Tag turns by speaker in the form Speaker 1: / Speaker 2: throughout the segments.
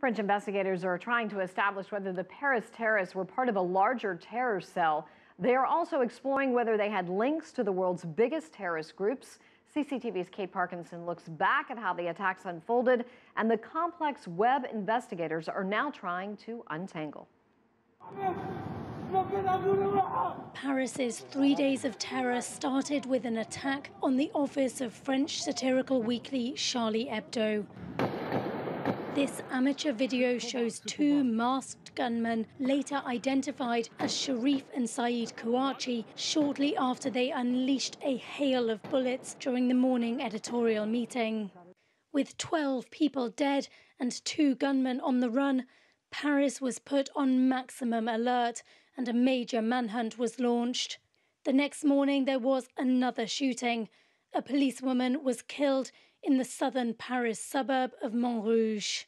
Speaker 1: French investigators are trying to establish whether the Paris terrorists were part of a larger terror cell. They are also exploring whether they had links to the world's biggest terrorist groups. CCTV's Kate Parkinson looks back at how the attacks unfolded and the complex web investigators are now trying to untangle.
Speaker 2: Paris's 3 days of terror started with an attack on the office of French satirical weekly Charlie Hebdo. This amateur video shows two masked gunmen, later identified as Sharif and Saeed Kouachi, shortly after they unleashed a hail of bullets during the morning editorial meeting. With 12 people dead and 2 gunmen on the run, Paris was put on maximum alert and a major manhunt was launched. The next morning there was another shooting. A policewoman was killed in the southern Paris suburb of Montrouge.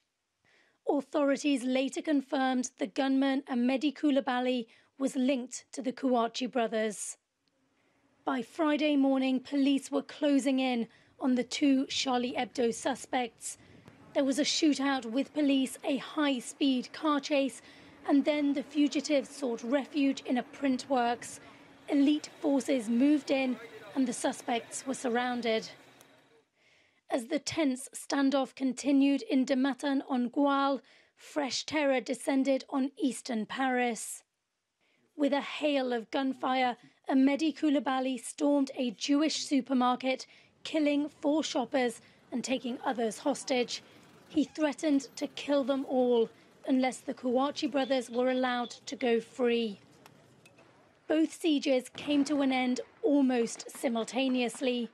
Speaker 2: Authorities later confirmed the gunman Mehdi Koulibaly was linked to the Kouachi brothers. By Friday morning, police were closing in on the 2 Charlie Hebdo suspects. There was a shootout with police, a high-speed car chase, and then the fugitives sought refuge in a print works. Elite forces moved in and the suspects were surrounded. As the tense standoff continued in de Matin-en-Goual, fresh terror descended on eastern Paris. With a hail of gunfire, Mehdi Koulibaly stormed a Jewish supermarket, killing 4 shoppers and taking others hostage. He threatened to kill them all unless the Kouachi brothers were allowed to go free. Both sieges came to an end almost simultaneously.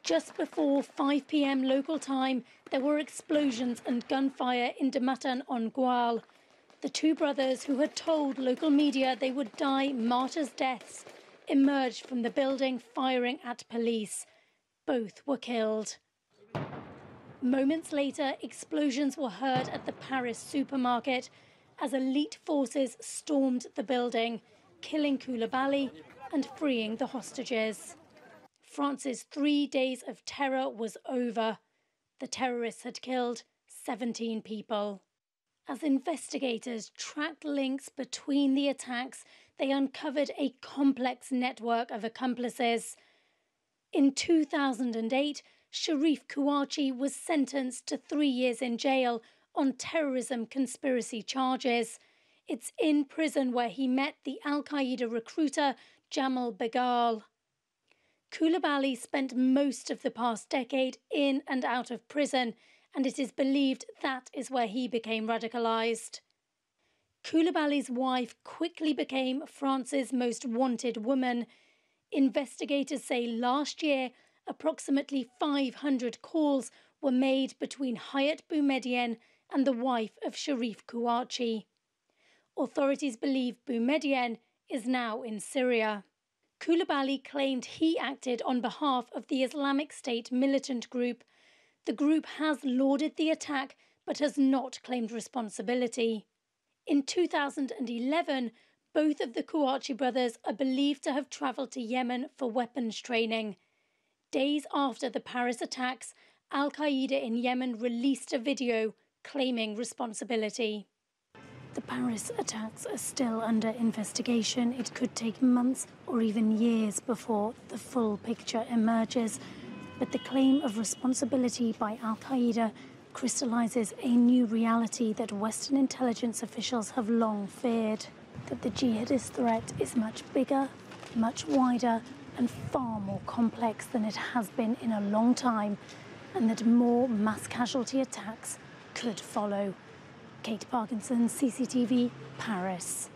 Speaker 2: Just before 5 p.m. local time, there were explosions and gunfire in de Matin-en-Goual. The 2 brothers, who had told local media they would die martyrs' deaths, emerged from the building firing at police. Both were killed. Moments later, explosions were heard at the Paris supermarket as elite forces stormed the building, killing Koulibaly and freeing the hostages. France's 3 days of terror was over. The terrorists had killed 17 people. As investigators tracked links between the attacks, they uncovered a complex network of accomplices. In 2008, Sharif Kouachi was sentenced to 3 years in jail on terrorism conspiracy charges. It's in prison where he met the al-Qaeda recruiter Jamal Beghal. Koulibaly spent most of the past decade in and out of prison, and it is believed that is where he became radicalised. Koulibaly's wife quickly became France's most wanted woman. Investigators say last year, approximately 500 calls were made between Hayat Boumediene and the wife of Sharif Kouachi. Authorities believe Boumediene is now in Syria. Koulibaly claimed he acted on behalf of the Islamic State militant group. The group has lauded the attack but has not claimed responsibility. In 2011, both of the Kouachi brothers are believed to have travelled to Yemen for weapons training. Days after the Paris attacks, al-Qaeda in Yemen released a video claiming responsibility. The Paris attacks are still under investigation. It could take months or even years before the full picture emerges. But the claim of responsibility by al-Qaeda crystallises a new reality that Western intelligence officials have long feared. That the jihadist threat is much bigger, much wider, and far more complex than it has been in a long time, and that more mass casualty attacks could follow. Kate Parkinson, CCTV, Paris.